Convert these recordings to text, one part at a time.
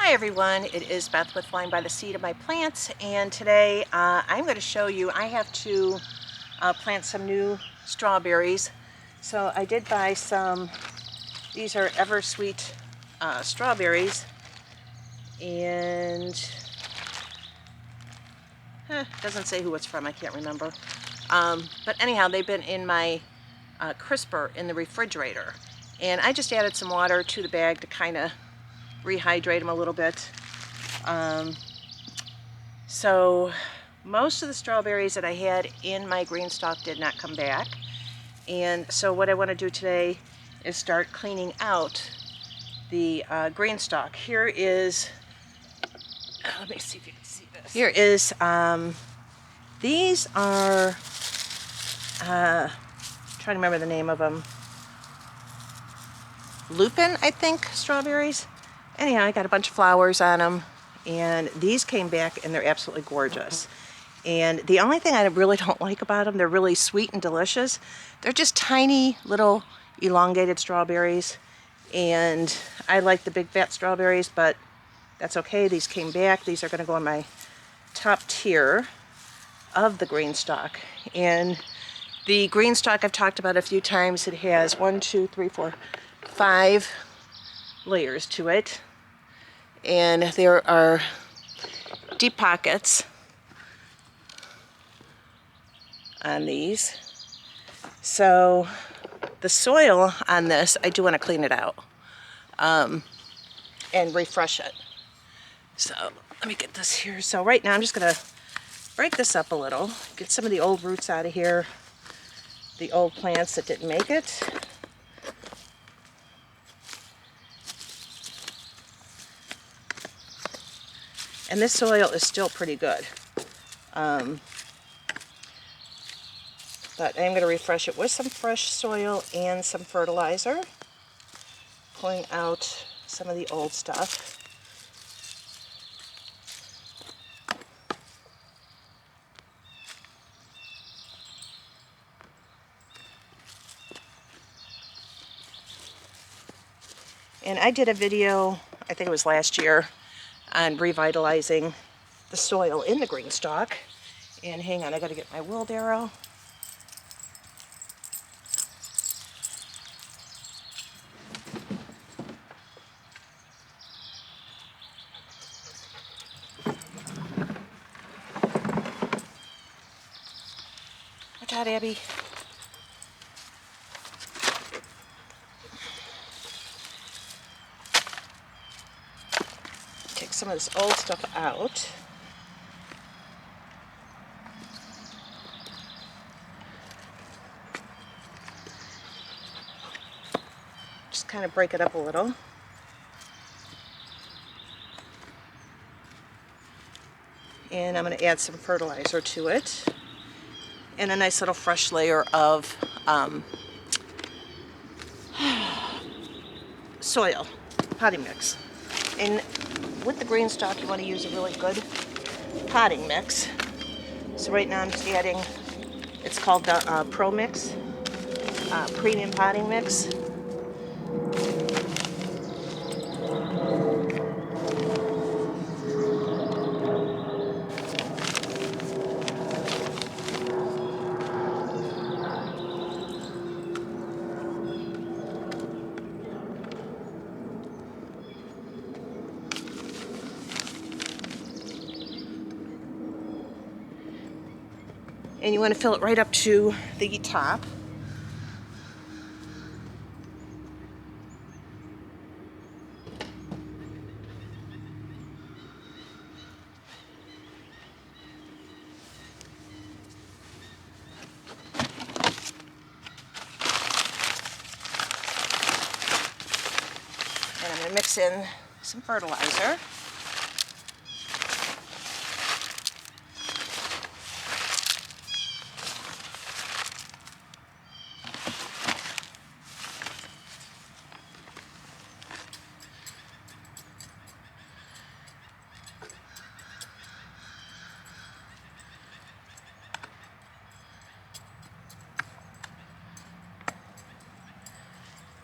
Hi everyone, it is Beth with Flying by the Seed of My Plants, and today I'm going to show you, I have to plant some new strawberries. So I did buy some, these are Eversweet strawberries, and doesn't say who it's from, I can't remember. But anyhow, they've been in my crisper in the refrigerator, and I just added some water to the bag to kind of rehydrate them a little bit. So most of the strawberries that I had in my green stalk did not come back, and so what I want to do today is start cleaning out the green stalk. Here is, let me see if you can see this. Here is, these are, trying to remember the name of them, lupin, I think, strawberries. Anyhow, I got a bunch of flowers on them, and these came back and they're absolutely gorgeous. And the only thing I really don't like about them, they're really sweet and delicious. They're just tiny little elongated strawberries, and I like the big fat strawberries, but that's okay. These came back. These are going to go in my top tier of the green stalk. And the green stalk I've talked about a few times. It has 1, 2, 3, 4, 5 layers to it, and there are deep pockets on these. So the soil on this, I do want to clean it out and refresh it. So let me get this here. So right now I'm just going to break this up a little, get some of the old roots out of here, the old plants that didn't make it. And this soil is still pretty good. But I'm going to refresh it with some fresh soil and some fertilizer, pulling out some of the old stuff. And I did a video, I think it was last year, on revitalizing the soil in the green stalk. And hang on, I got to get my wheelbarrow. Watch out, Abby. Take some of this old stuff out. Just kind of break it up a little. And I'm going to add some fertilizer to it. And a nice little fresh layer of soil, potting mix. And with the green stalk, you want to use a really good potting mix. So right now I'm just adding, it's called the Pro Mix, Premium Potting Mix. And you want to fill it right up to the top. And I'm going to mix in some fertilizer.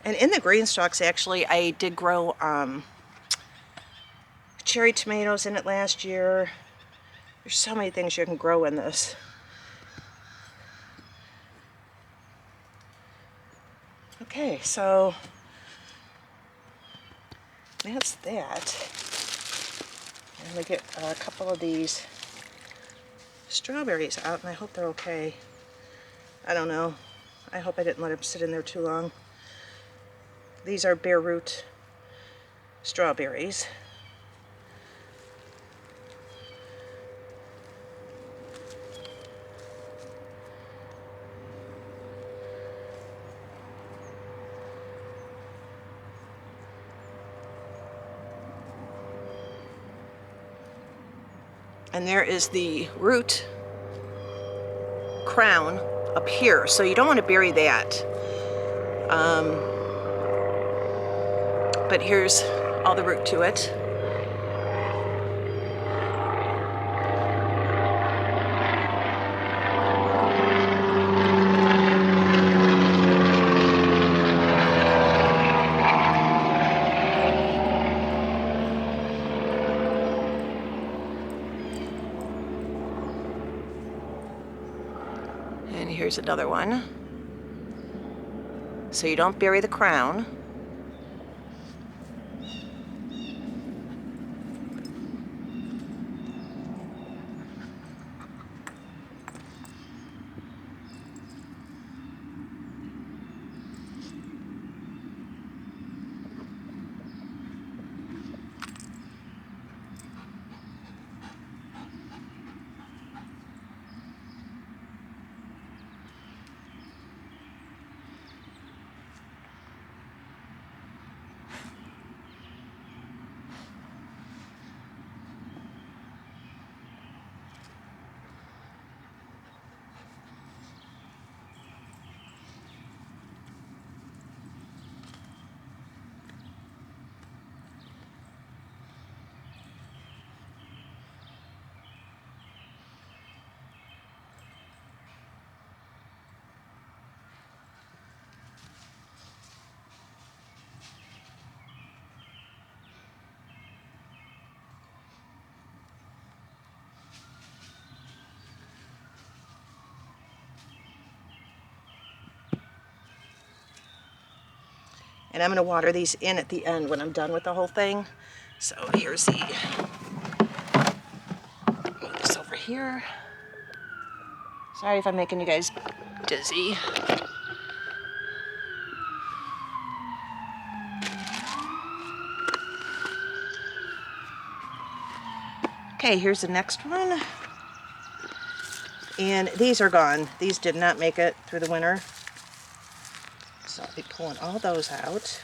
And in the green stalks, actually, I did grow cherry tomatoes in it last year. There's so many things you can grow in this. Okay, so that's that. And we get a couple of these strawberries out, and I hope they're okay. I don't know. I hope I didn't let them sit in there too long. These are bareroot strawberries. And there is the root crown up here, so you don't want to bury that. But here's all the root to it. And here's another one. So you don't bury the crown. And I'm going to water these in at the end when I'm done with the whole thing. So here's the, move this over here. Sorry if I'm making you guys dizzy. Okay, here's the next one. And these are gone. These did not make it through the winter. So I'll be pulling all those out.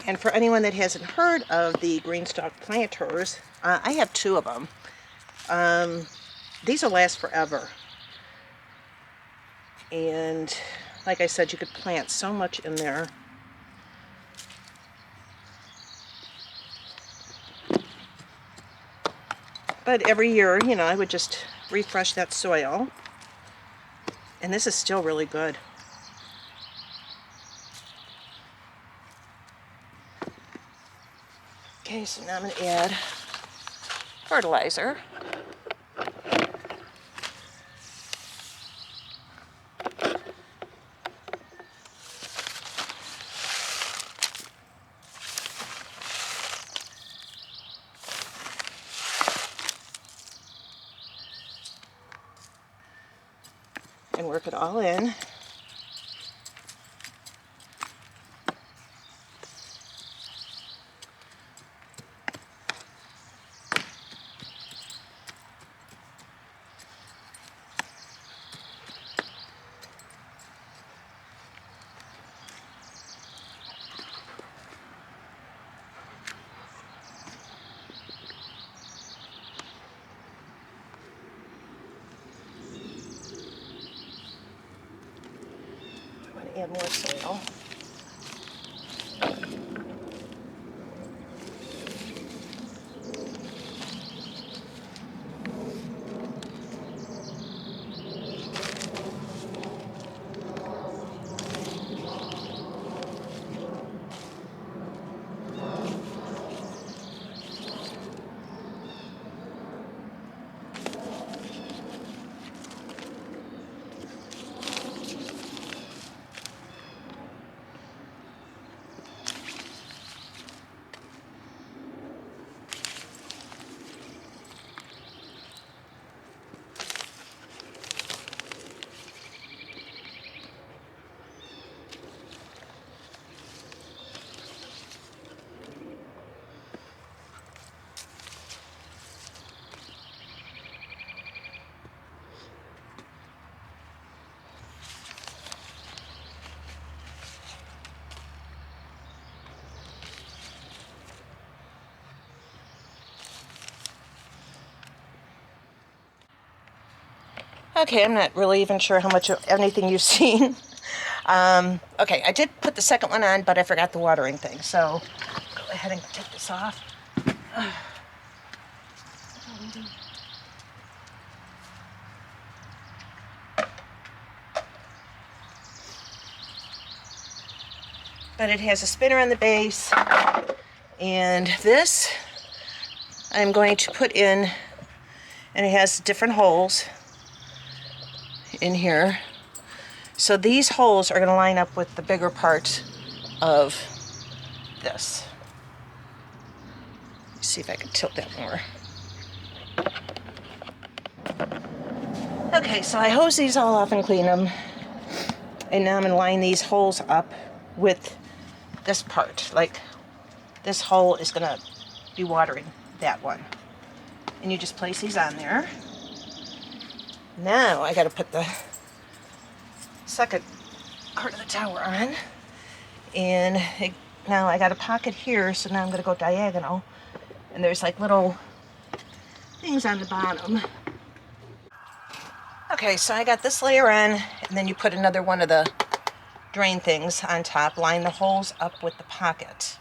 And for anyone that hasn't heard of the greenstalk planters, I have two of them. These will last forever. And like I said, you could plant so much in there. But every year, you know, I would just refresh that soil. And this is still really good. Okay, so now I'm going to add fertilizer. and work it all in. I want to add more soil. Okay, I'm not really even sure how much of anything you've seen. Okay, I did put the second one on, but I forgot the watering thing. So go ahead and take this off. But it has a spinner on the base, and this I'm going to put in, and it has different holes in here. So these holes are going to line up with the bigger part of this. Let's see if I can tilt that more. Okay, so I hose these all off and clean them, and now I'm going to line these holes up with this part. Like, this hole is going to be watering that one. And you just place these on there. Now I got to put the second part of the tower on. And now I got a pocket here, so now I'm going to go diagonal. And there's like little things on the bottom. Okay, so I got this layer on, and then you put another one of the drain things on top. Line the holes up with the pocket,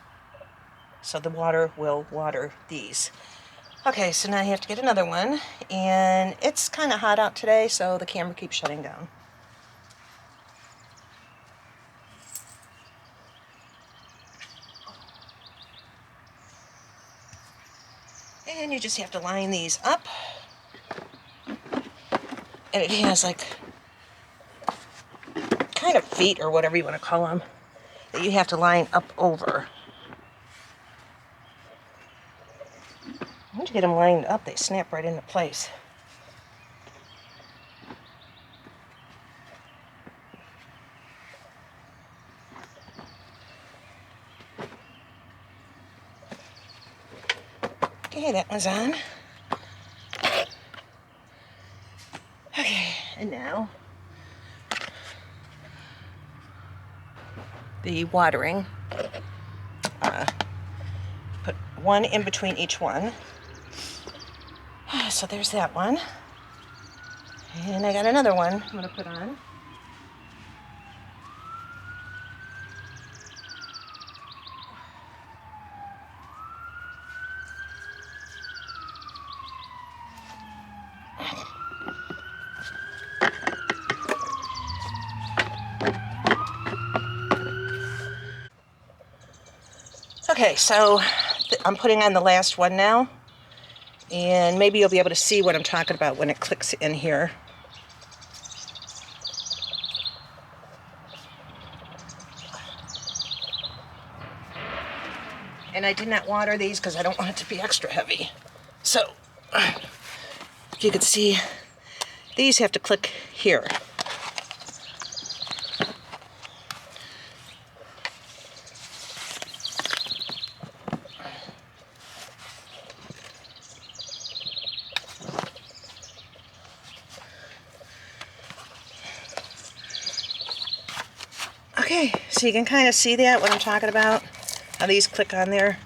so the water will water these. Okay, so now you have to get another one, and it's kind of hot out today, so the camera keeps shutting down. And you just have to line these up. And it has like kind of feet or whatever you want to call them that you have to line up over. Once you get them lined up, they snap right into place. Okay, that one's on. Okay, and now the watering. Put one in between each one. So there's that one. And I got another one I'm going to put on. Okay, so I'm putting on the last one now, and maybe you'll be able to see what I'm talking about when it clicks in here. And I did not water these because I don't want it to be extra heavy. So, if you can see, these have to click here. Okay, so you can kind of see that, what I'm talking about, how these click on there.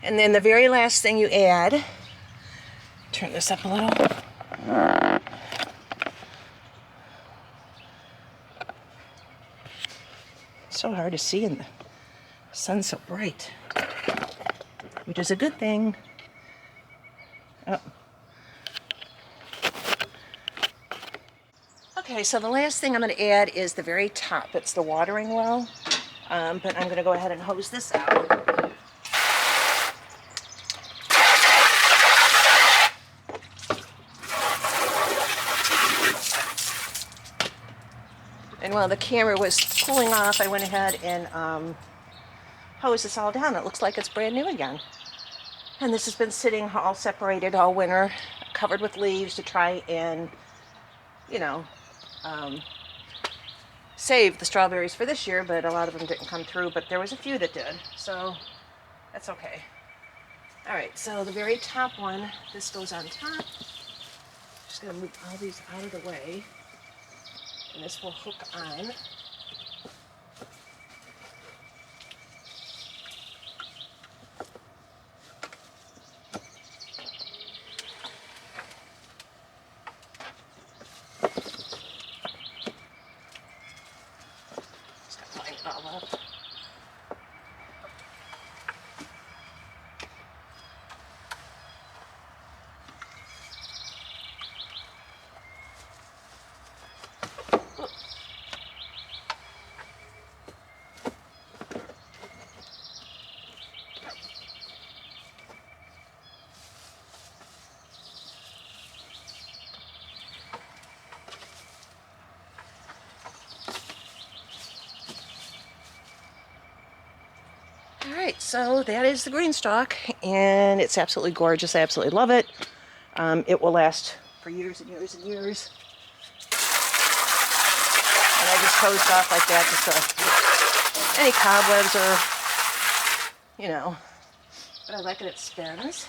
And then the very last thing you add, turn this up a little. So hard to see in the sun's so bright, which is a good thing. Oh. Okay, so the last thing I'm going to add is the very top. It's the watering well, but I'm going to go ahead and hose this out. And while the camera was cooling off, I went ahead and hosed this all down. It looks like it's brand new again. And this has been sitting all separated all winter, covered with leaves to try and, you know, save the strawberries for this year, but a lot of them didn't come through, but there was a few that did, so that's okay. All right, so the very top one, this goes on top. Just gonna move all these out of the way, and this will hook on. Alright, so that is the greenstalk, and it's absolutely gorgeous. I absolutely love it. It will last for years and years and years. And I just hosed off like that just so any cobwebs or, you know. But I like it, it spins. Is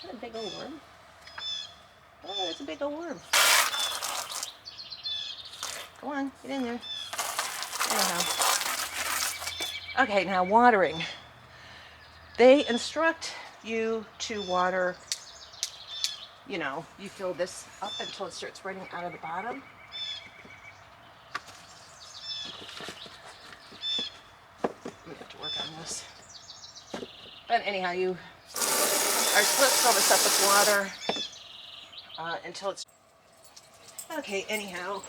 that a big old worm? Oh, it's a big old worm. Go on, get in there. Anyhow. Okay, now watering. They instruct you to water, you know, you fill this up until it starts running out of the bottom. I'm gonna have to work on this. But anyhow, you are supposed to fill this up with water until it's... Okay, anyhow,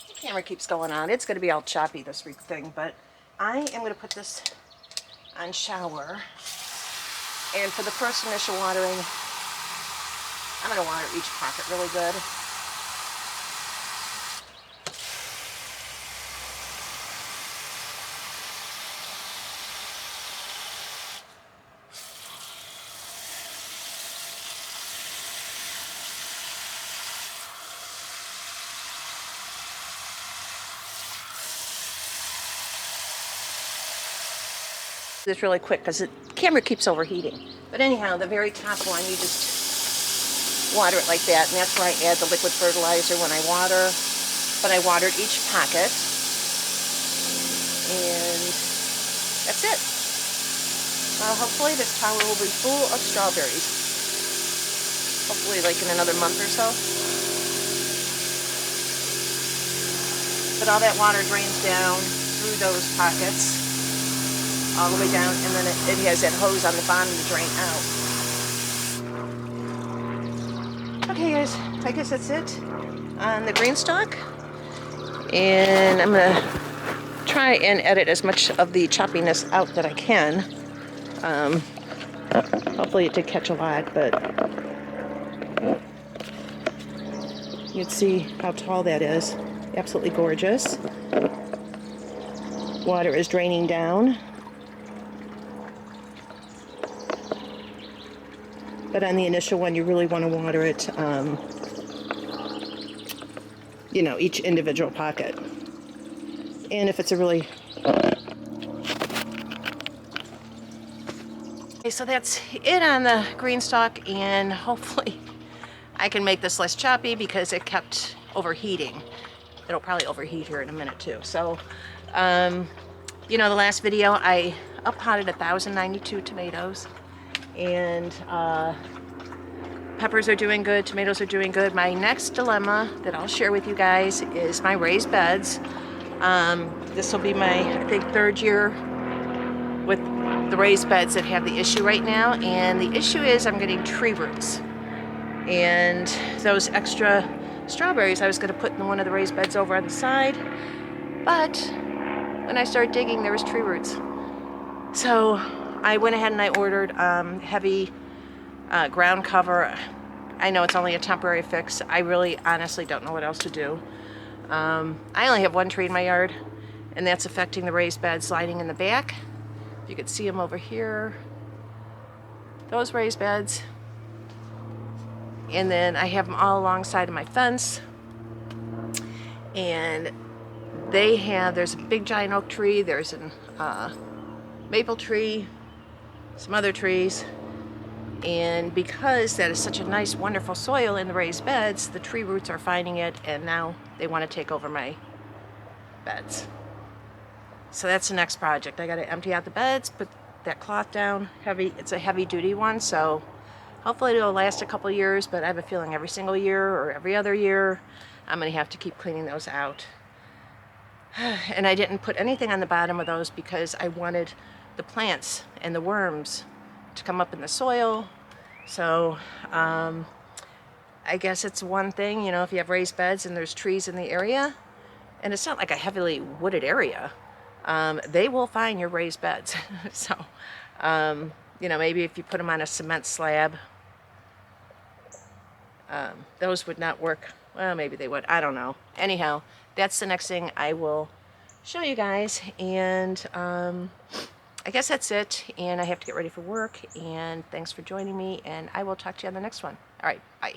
the camera keeps going on. It's gonna be all choppy, this thing, but I am going to put this on shower, and for the first initial watering, I'm going to water each pocket really good. This really quick because the camera keeps overheating. But anyhow, the very top one, you just water it like that, and that's where I add the liquid fertilizer when I water. But I watered each pocket, and that's it. Hopefully this tower will be full of strawberries. Hopefully like in another month or so. But all that water drains down through those pockets, all the way down, and then it has that hose on the bottom to drain out. Okay guys, I guess that's it on the greenstalk, and I'm gonna try and edit as much of the choppiness out that I can. Hopefully it did catch a lot, but you can see how tall that is. Absolutely gorgeous. Water is draining down. But on the initial one, you really want to water it, you know, each individual pocket. And if it's a really... Okay, so that's it on the greenstalk, and hopefully I can make this less choppy because it kept overheating. it'll probably overheat here in a minute too. So, you know, the last video I up-potted 1,092 tomatoes, and peppers are doing good, tomatoes are doing good. My next dilemma that I'll share with you guys is my raised beds. This will be my, I think, 3rd year with the raised beds that have the issue right now, and the issue is I'm getting tree roots. And those extra strawberries I was going to put in one of the raised beds over on the side, but when I started digging there was tree roots. So I went ahead and I ordered heavy ground cover. I know it's only a temporary fix. I really honestly don't know what else to do. I only have one tree in my yard, and that's affecting the raised beds lining in the back. You can see them over here, those raised beds. And then I have them all alongside of my fence, and there's a big giant oak tree, there's a maple tree, some other trees, and because that is such a nice wonderful soil in the raised beds, the tree roots are finding it, and now they want to take over my beds. So that's the next project. I got to empty out the beds, put that cloth down. It's a heavy duty one, so hopefully it'll last a couple years, but I have a feeling every single year or every other year I'm going to have to keep cleaning those out. And I didn't put anything on the bottom of those because I wanted the plants and the worms to come up in the soil. So I guess it's one thing, you know, if you have raised beds and there's trees in the area, and it's not like a heavily wooded area, they will find your raised beds. So, you know, maybe if you put them on a cement slab, those would not work. Well, maybe they would. I don't know. Anyhow, that's the next thing I will show you guys. And I guess that's it. And I have to get ready for work. And thanks for joining me. And I will talk to you on the next one. All right. Bye.